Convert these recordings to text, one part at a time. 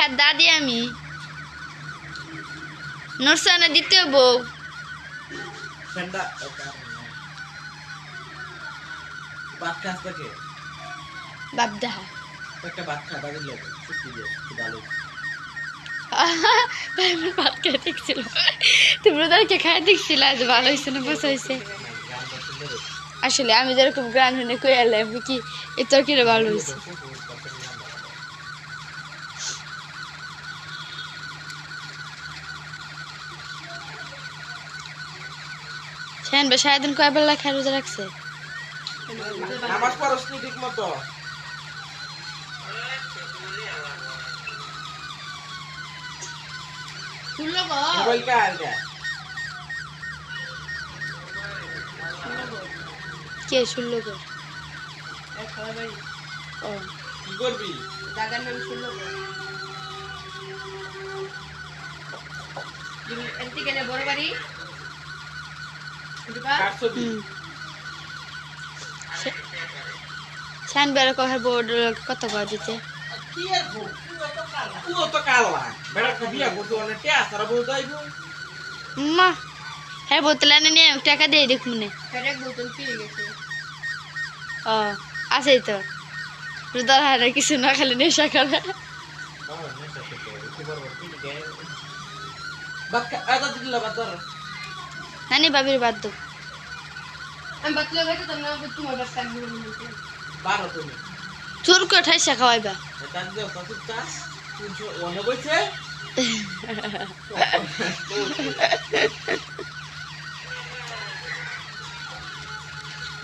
লেখার দাদি আমি নরসানা দ্বিতীয় বউ বাপদা ভাত খেয়ে দেখছিল তুমি ওদেরকে খাই দেখছিল আজ ভালো হয়েছে না বসা হয়েছে আসলে আমি যেরকম গ্রান হনে কই এলাম কি এই তরকারি ভালো হয়েছে শাহিন ভাই সারাদিন কয় বেলা খাই রোজা রাখছে নামাজ পড়ছ নি ঠিক মতো শুনলো গো মোবাইল কা আলগা কে শুনলো গো এক খাবার বাড়ি ও কি করবি জায়গার নাম শুনলো এনটি কেন বড় বাড়ি কার ছবি শাহিন ভাইয়ের কথা বোর্ড কত কয় দিতে কি আর বউ ও তো কালা বেড়া বিয়া করতে অনেক তে আসার বউ যাইবো মা হ্যাঁ বোতল এনে নিয়ে টাকা দিয়ে দেখুন নে ফেরেক বোতল পিয়ে গেছে ও আছেই তো রোজার হারে কিছু না খালি নেশা করে বাক্কা আদা দিলা বাদর নানি বাবির বাদ দো আমি বাতলে ভাই তো না তোমার বাচ্চা আমি বলতে বারো তুমি চোর করে ঠাইসা খাওয়াইবা এটা দিও কত চাস 300 বইছে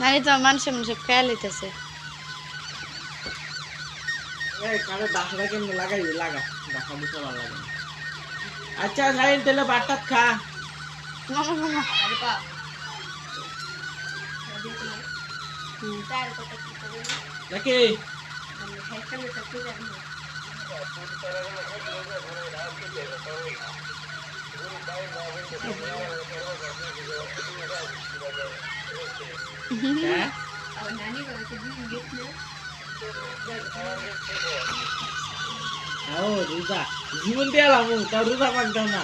নানি তো মানুষ খেয়াল হইতেছে এই কানে দাখলা কেমনে লাগাইবি লাগা দাখা মুছা ভালো লাগে আচ্ছা সাইন তেলে বাটাত খা মামা মামা আরে পা তার কথা কি করে নাকি আমি খাইতে থাকি জানি হ্যাঁ আমার নানি বলতে দিন গেছে ও রোজা জীবন দিয়ালাম তার রোজা মানতাম না